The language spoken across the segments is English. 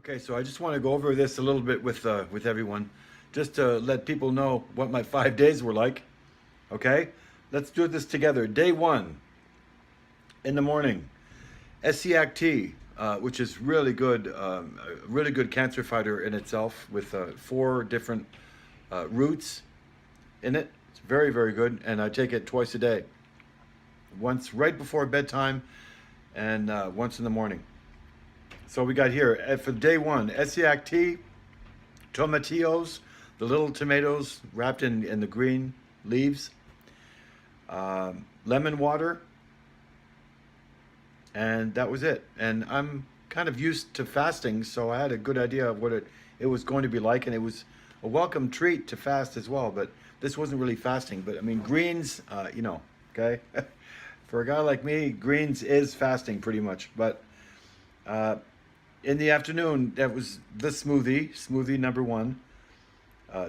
Okay, so I just want to go over this a little bit with everyone, just to let people know what my 5 days were like. Okay, let's do this together. Day one in the morning, SCACT, which is a really good cancer fighter in itself, with four different roots in it. It's very, very good, and I take it twice a day. Once right before bedtime, and once in the morning. So we got here for day one, SCACT, tomatillos, the little tomatoes wrapped in the green leaves, lemon water, and that was it. And I'm kind of used to fasting, so I had a good idea of what it was going to be like, and it was a welcome treat to fast as well. But this wasn't really fasting. But I mean, greens, okay. For a guy like me, greens is fasting pretty much. But uh, in the afternoon, that was the smoothie number one,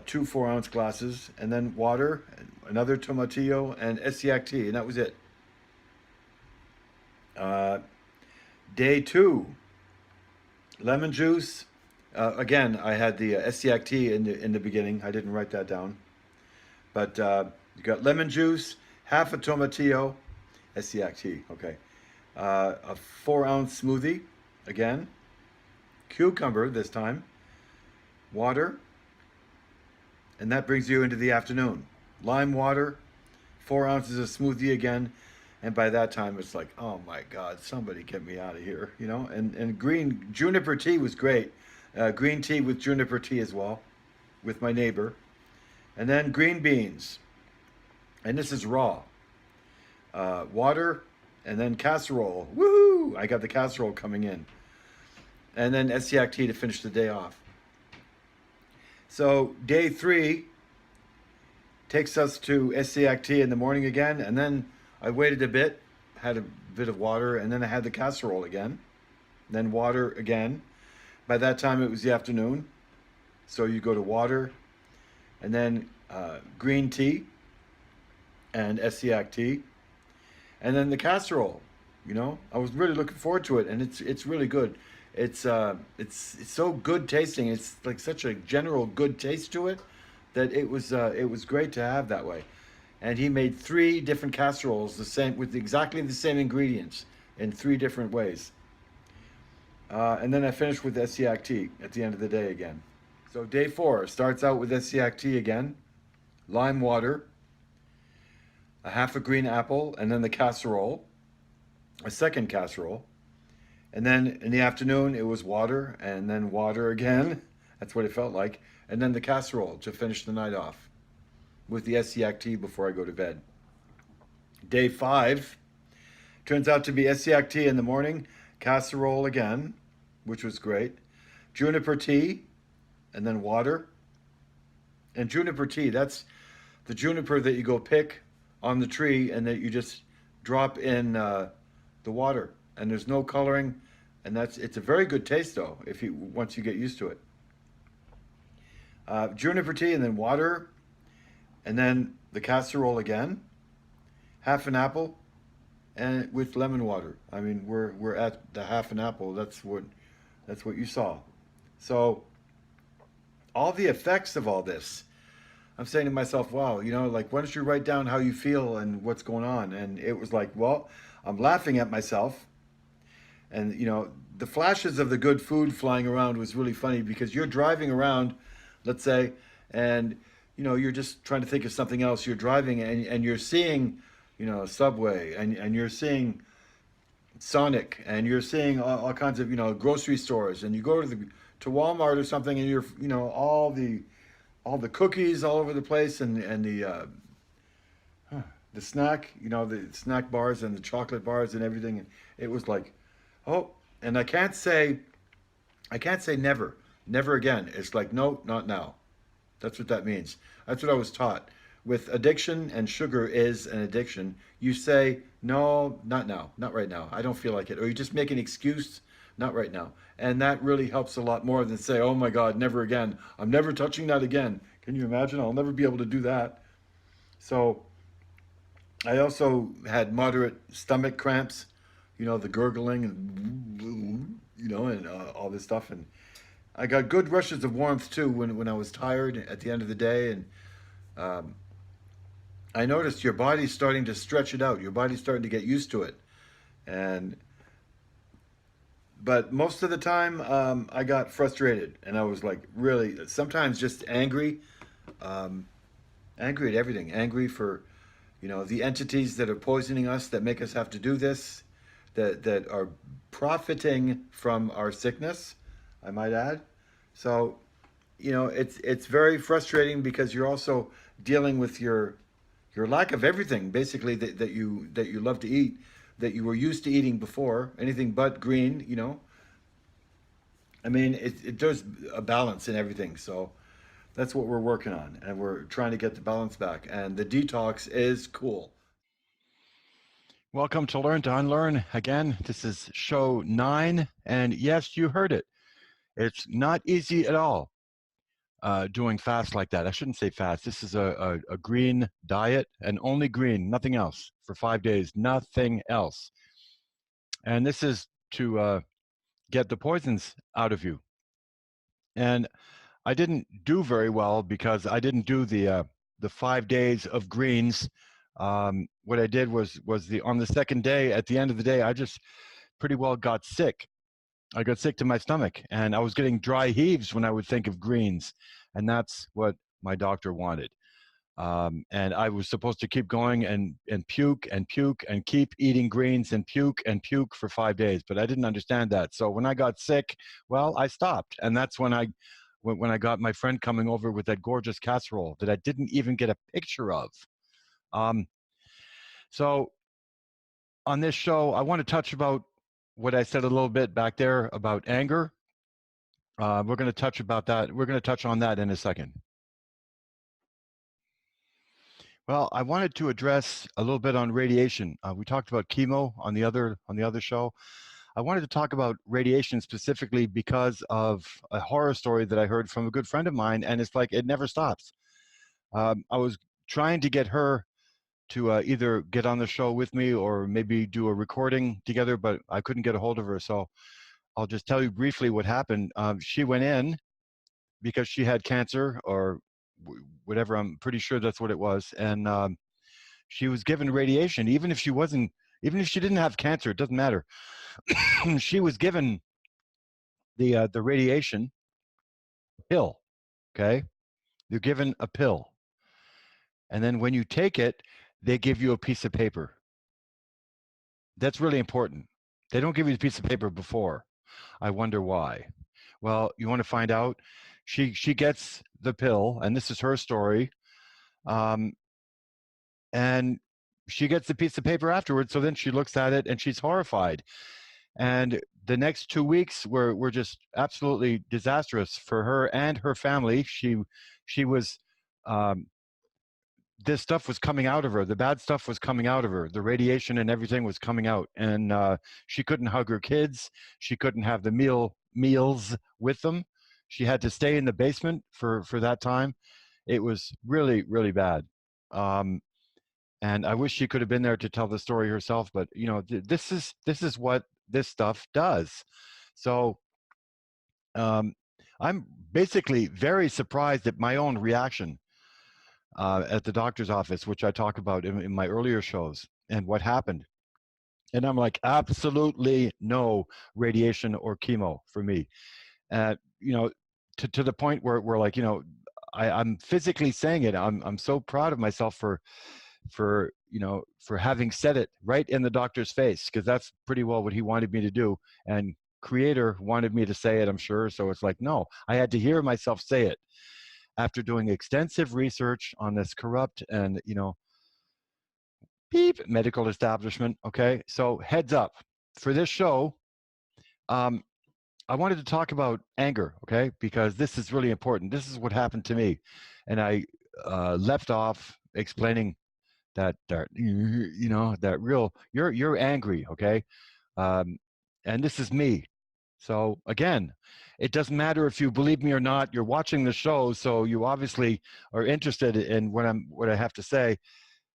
two 4-ounce glasses, and then water, another tomatillo, and SCACT, and that was it. Uh, Day two, lemon juice. Again, I had the SCACT in the beginning. I didn't write that down, but you got lemon juice, half a tomatillo, SCACT. Okay, a 4-ounce smoothie. Again, cucumber this time, water, and that brings you into the afternoon. Lime water, 4 ounces of smoothie again, and by that time it's like, oh my God, somebody get me out of here, you know. And green juniper tea was great, green tea with juniper tea as well, with my neighbor, and then green beans, and this is raw. Water, and then casserole. Woohoo! I got the casserole coming in, and then SCACT to finish the day off. So day three takes us to SCACT in the morning again, and then I waited a bit, had a bit of water, and then I had the casserole again, then water again. By that time it was the afternoon, so you go to water, and then green tea and SCACT, and then the casserole. You know, I was really looking forward to it, and it's really good. It's so good tasting. It's like such a general good taste to it that it was great to have that way. And he made three different casseroles, the same with exactly the same ingredients in three different ways. And then I finished with SCACT at the end of the day again. So day four starts out with SCACT again, lime water, a half a green apple, and then the casserole, a second casserole. And then in the afternoon, it was water, and then water again. That's what it felt like. And then the casserole to finish the night off with the SCACT before I go to bed. Day five turns out to be SCACT in the morning, casserole again, which was great, juniper tea, and then water. And juniper tea, that's the juniper that you go pick on the tree and that you just drop in the water. And there's no coloring, and it's a very good taste though if you once you get used to it. Juniper tea and then water, and then the casserole again, half an apple, and with lemon water. I mean, we're at the half an apple. That's what you saw. So all the effects of all this, I'm saying to myself, wow, you know, like, why don't you write down how you feel and what's going on? And it was like, well, I'm laughing at myself. And, you know, the flashes of the good food flying around was really funny because you're driving around, let's say, and, you know, you're just trying to think of something else. You're driving and you're seeing, you know, Subway, and you're seeing Sonic, and you're seeing all kinds of, you know, grocery stores, and you go to Walmart or something, and you're, you know, all the cookies all over the place, and the snack, you know, the snack bars and the chocolate bars and everything. And it was like, oh, and I can't say never again. It's like, no, not now. That's what that means. That's what I was taught. With addiction, and sugar is an addiction, you say, no, not now, not right now. I don't feel like it. Or you just make an excuse, not right now. And that really helps a lot more than say, oh my God, never again. I'm never touching that again. Can you imagine? I'll never be able to do that. So I also had moderate stomach cramps, you know, the gurgling and, you know, and all this stuff. And I got good rushes of warmth too when I was tired at the end of the day, and I noticed your body's starting to stretch it out. Your body's starting to get used to it, and but most of the time, I got frustrated, and I was like really sometimes just angry, angry at everything, angry for the entities that are poisoning us, that make us have to do this, that are profiting from our sickness, I might add. So it's very frustrating because you're also dealing with your lack of everything basically that you love to eat, that you were used to eating before, anything but green. I mean, there's a balance in everything. So that's what we're working on, and we're trying to get the balance back. And the detox is cool. Welcome to Learn to Unlearn. Again, this is show 9. And yes, you heard it. It's not easy at all doing fast like that. I shouldn't say fast. This is a green diet and only green, nothing else for 5 days, nothing else. And this is to get the poisons out of you. And I didn't do very well because I didn't do the 5 days of greens. What I did was the on the second day, at the end of the day, I just pretty well got sick. I got sick to my stomach, and I was getting dry heaves when I would think of greens, and that's what my doctor wanted. And I was supposed to keep going and puke and puke and keep eating greens and puke for 5 days, but I didn't understand that. So when I got sick, well, I stopped, and that's when I got my friend coming over with that gorgeous casserole that I didn't even get a picture of. Um, so on this show, I want to touch about what I said a little bit back there about anger. We're going to touch about that. We're going to touch on that in a second. Well, I wanted to address a little bit on radiation. We talked about chemo on the other show. I wanted to talk about radiation specifically because of a horror story that I heard from a good friend of mine, and it's like it never stops. I was trying to get her to either get on the show with me or maybe do a recording together, but I couldn't get a hold of her. So I'll just tell you briefly what happened. She went in because she had cancer or whatever. I'm pretty sure that's what it was, and she was given radiation, even if she didn't have cancer. It doesn't matter. She was given the radiation pill. Okay, you're given a pill, and then when you take it, they give you a piece of paper. That's really important. They don't give you the piece of paper before. I wonder why. Well, you want to find out? She gets the pill, and this is her story. Um, and she gets the piece of paper afterwards. So then she looks at it and she's horrified. And the next 2 weeks were just absolutely disastrous for her and her family. She was um, this stuff was coming out of her. The bad stuff was coming out of her. The radiation and everything was coming out, and she couldn't hug her kids. She couldn't have the meals with them. She had to stay in the basement for that time. It was really really bad. Um, and I wish she could have been there to tell the story herself. But this is what this stuff does. So um, I'm basically very surprised at my own reaction at the doctor's office, which I talk about in my earlier shows, and what happened. And I'm like, absolutely no radiation or chemo for me. You know, to the point where we're like, I'm physically saying it. I'm so proud of myself for having said it right in the doctor's face, because that's pretty well what he wanted me to do. And creator wanted me to say it, I'm sure. So it's like, no, I had to hear myself say it after doing extensive research on this corrupt and beep medical establishment. Okay, so heads up for this show. um, I wanted to talk about anger, okay, because this is really important. This is what happened to me, and I left off explaining that that real you're angry, okay, um, and this is me. So again, it doesn't matter if you believe me or not. You're watching the show, so you obviously are interested in what I have to say.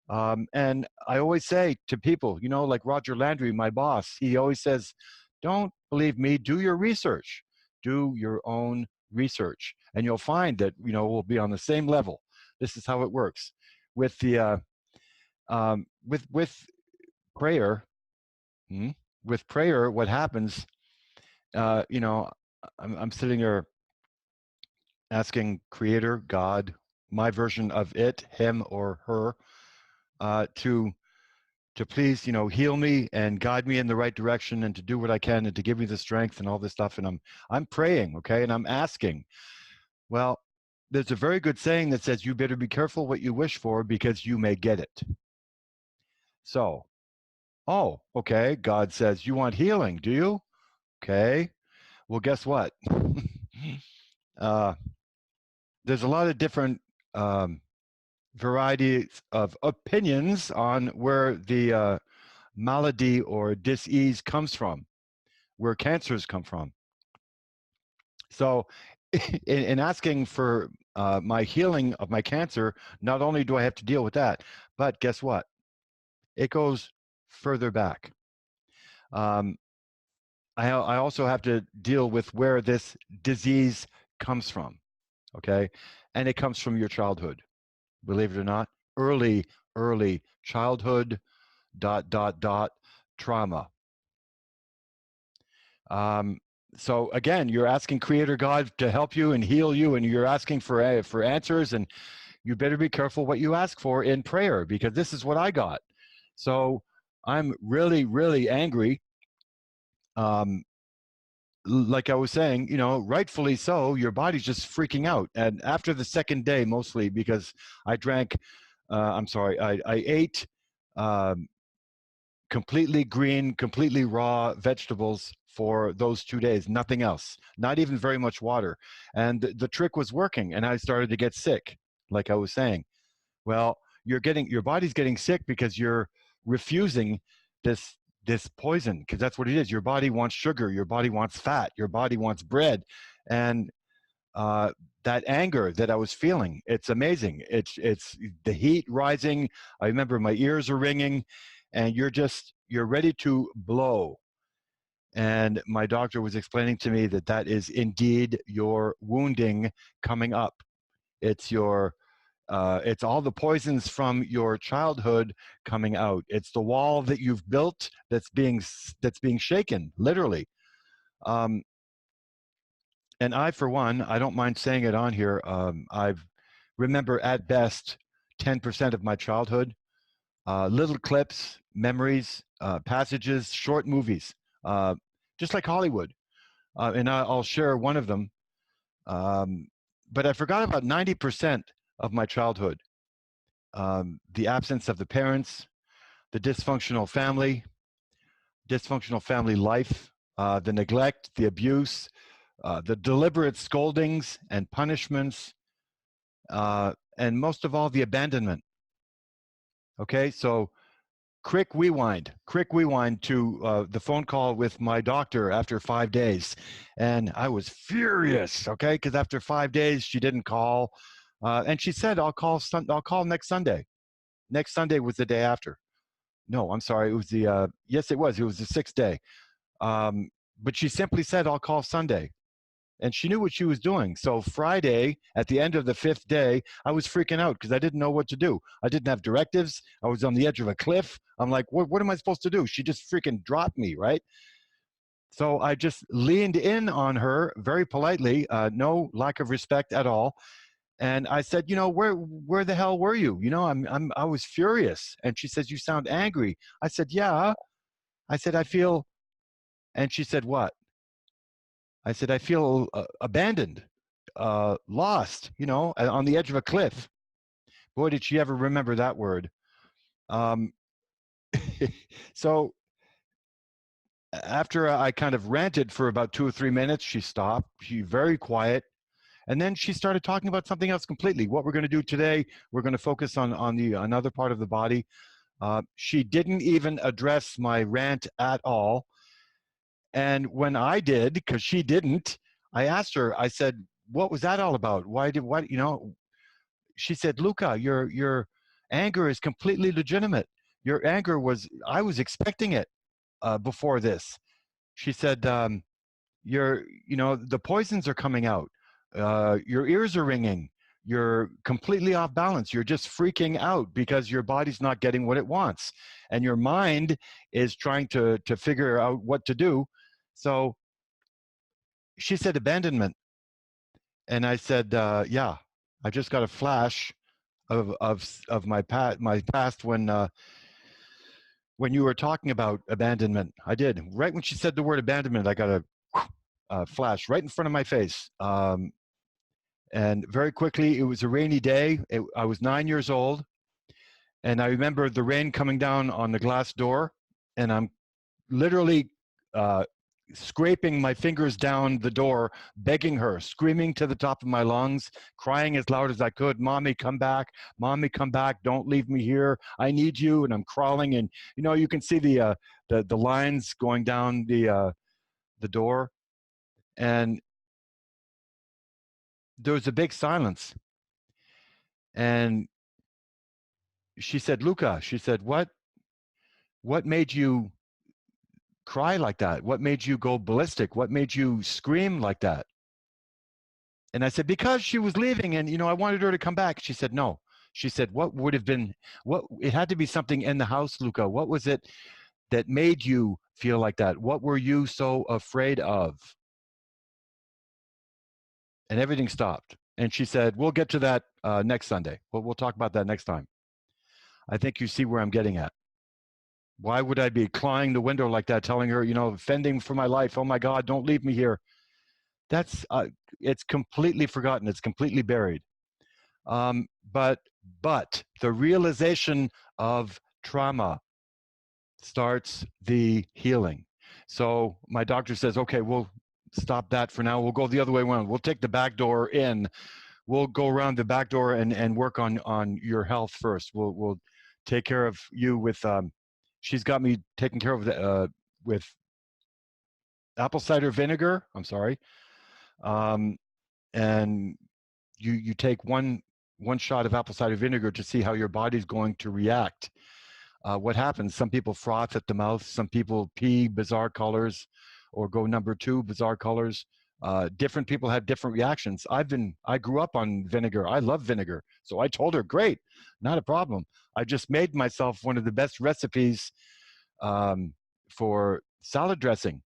And I always say to people, like Roger Landry, my boss, he always says, "Don't believe me. Do your research. Do your own research, and you'll find that we'll be on the same level. This is how it works with the with prayer. hmm, with prayer, what happens? Uh, you know, I'm sitting here asking Creator God, my version of it, him or her, to please, heal me and guide me in the right direction, and to do what I can, and to give me the strength and all this stuff. And I'm praying, okay, and I'm asking. Well, there's a very good saying that says, "You better be careful what you wish for, because you may get it." So, oh, okay. God says, "You want healing, do you?" Okay. Well, guess what? uh, there's a lot of different um, varieties of opinions on where the malady or disease comes from, where cancers come from. So, in asking for my healing of my cancer, not only do I have to deal with that, but guess what? It goes further back. Um, I also have to deal with where this disease comes from, okay? And it comes from your childhood, believe it or not. Early childhood, trauma. So again, you're asking Creator God to help you and heal you, and you're asking for answers, and you better be careful what you ask for in prayer, because this is what I got. So I'm really, really angry. Like I was saying, rightfully so, your body's just freaking out. And after the second day, mostly because I drank, I ate um, completely green, completely raw vegetables for those 2 days, nothing else, not even very much water. And the trick was working, and I started to get sick, like I was saying. Well, your body's getting sick because you're refusing this poison, because that's what it is. Your body wants sugar, your body wants fat, your body wants bread. And that anger that I was feeling, it's amazing. It's the heat rising. I remember my ears are ringing, and you're ready to blow. And my doctor was explaining to me that that is indeed your wounding coming up. It's it's all the poisons from your childhood coming out. It's the wall that you've built that's being shaken, literally. Um, and I, for one, I don't mind saying it on here. I remember at best 10% of my childhood, little clips, memories, passages, short movies, just like Hollywood. And I'll share one of them. But I forgot about 90% of my childhood. The absence of the parents, the dysfunctional family life, the neglect, the abuse, the deliberate scoldings and punishments, and most of all, the abandonment. Okay, so quick rewind to the phone call with my doctor after 5 days. And I was furious, okay, because after 5 days, she didn't call. And she said, I'll call next Sunday. Next Sunday was the day after. No, I'm sorry. It was yes, it was the 6th day. But she simply said, I'll call Sunday. And she knew what she was doing. So Friday, at the end of the 5th day, I was freaking out because I didn't know what to do. I didn't have directives. I was on the edge of a cliff. I'm like, what am I supposed to do? She just freaking dropped me, right? So I just leaned in on her very politely, no lack of respect at all. And I said, where the hell were you? I was furious. And she says, you sound angry. I said, yeah. I said, I feel, and she said, what? I said, I feel abandoned, lost, on the edge of a cliff. Boy, did she ever remember that word. Um, so after I kind of ranted for about 2 or 3 minutes, she stopped. She very quiet. And then she started talking about something else completely. What we're going to do today, we're going to focus on the another part of the body. She didn't even address my rant at all. And when I did, because she didn't, I asked her, I said, what was that all about? She said, Luca, your anger is completely legitimate. Your anger was, I was expecting it before this. She said, the poisons are coming out. Your ears are ringing. You're completely off balance. You're just freaking out because your body's not getting what it wants, and your mind is trying to figure out what to do. So she said abandonment, and I said, yeah. I just got a flash of my past when you were talking about abandonment. I did. Right when she said the word abandonment, I got a flash right in front of my face. And very quickly, it was a rainy day. I was 9 years old, and I remember the rain coming down on the glass door, and I'm literally uh, scraping my fingers down the door, begging her, screaming to the top of my lungs, crying as loud as I could, "Mommy, come back! Mommy, come back! Don't leave me here! I need you!" And I'm crawling, and you can see the lines going down the door, and there was a big silence. And she said, "Luca," she said, what made you cry like that? What made you go ballistic? What made you scream like that?" And I said, "Because she was leaving, and I wanted her to come back." She said, "No." She said, "What would have been, what, it had to be something in the house, Luca. What was it that made you feel like that? What were you so afraid of?" And everything stopped. And she said, "We'll get to that next Sunday. We'll talk about that next time." I think you see where I'm getting at. Why would I be clawing the window like that, telling her, fending for my life? "Oh my God, don't leave me here." That's it's completely forgotten. It's completely buried. Um, but but the realization of trauma starts the healing. So my doctor says, "Okay, we'll stop that for now. We'll go the other way around. We'll take the back door in. We'll go around the back door and work on your health first. We'll take care of you with." She's got me taken care of with apple cider vinegar. I'm sorry. Um, and you take one shot of apple cider vinegar to see how your body's going to react. What happens? Some people froth at the mouth. Some people pee bizarre colors, or go number two, bizarre colors. Different people have different reactions. I grew up on vinegar. I love vinegar. So I told her, "Great, not a problem." I just made myself one of the best recipes for salad dressing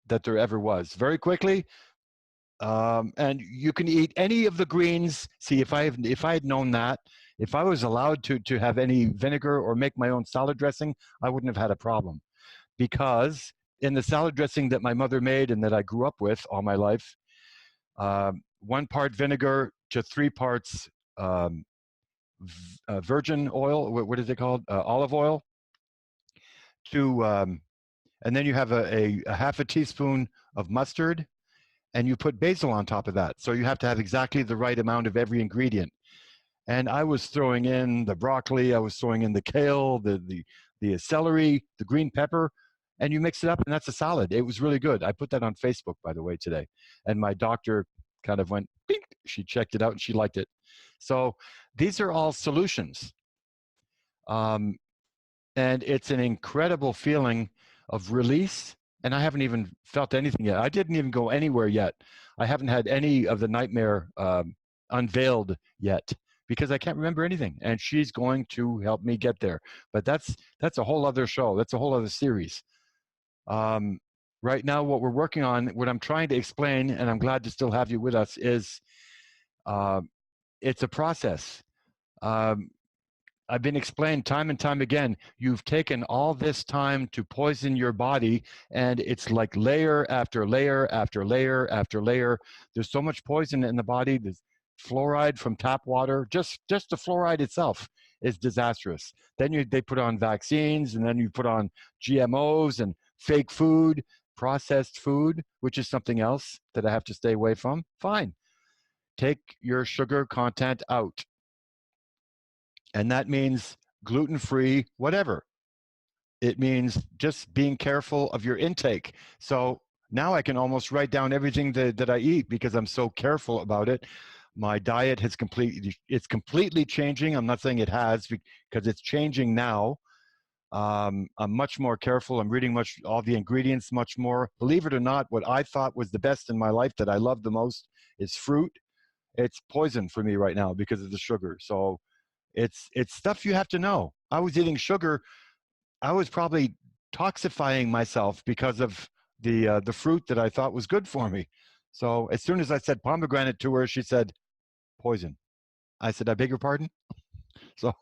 that there ever was. Very quickly, and you can eat any of the greens. See, if I had known that, if I was allowed to have any vinegar or make my own salad dressing, I wouldn't have had a problem. Because in the salad dressing that my mother made and that I grew up with all my life, 1 part vinegar to 3 parts um, virgin oil. What is it called? Olive oil. To and then you have a half a teaspoon of mustard, and you put basil on top of that. So you have to have exactly the right amount of every ingredient. And I was throwing in the broccoli, I was throwing in the kale, the celery, the green pepper, and you mix it up, and that's a salad. It was really good. I put that on Facebook, by the way, today. And my doctor kind of went, bink. She checked it out and she liked it. So these are all solutions. Um, and it's an incredible feeling of release. And I haven't even felt anything yet. I didn't even go anywhere yet. I haven't had any of the nightmare unveiled yet, because I can't remember anything. And she's going to help me get there. But that's a whole other show. That's a whole other series. Right now, what we're working on, what I'm trying to explain, and I'm glad to still have you with us, is it's a process. I've been explained time and time again, you've taken all this time to poison your body, and it's like layer after layer after layer after layer. There's so much poison in the body. There's fluoride from tap water. Just the fluoride itself is disastrous. Then they put on vaccines, and then you put on GMOs and fake food, processed food, which is something else that I have to stay away from. Fine. Take your sugar content out. And that means gluten-free, whatever. It means just being careful of your intake. So now I can almost write down everything that I eat because I'm so careful about it. My diet it's completely changing. I'm not saying it has, because it's changing now. I'm much more careful. I'm reading all the ingredients much more. Believe it or not, what I thought was the best in my life that I love the most is fruit. It's poison for me right now because of the sugar. So it's stuff you have to know. I was eating sugar. I was probably toxifying myself because of the fruit that I thought was good for me. So as soon as I said pomegranate to her, she said poison. I said, I beg your pardon? So,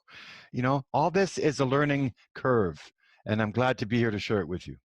all this is a learning curve, and I'm glad to be here to share it with you.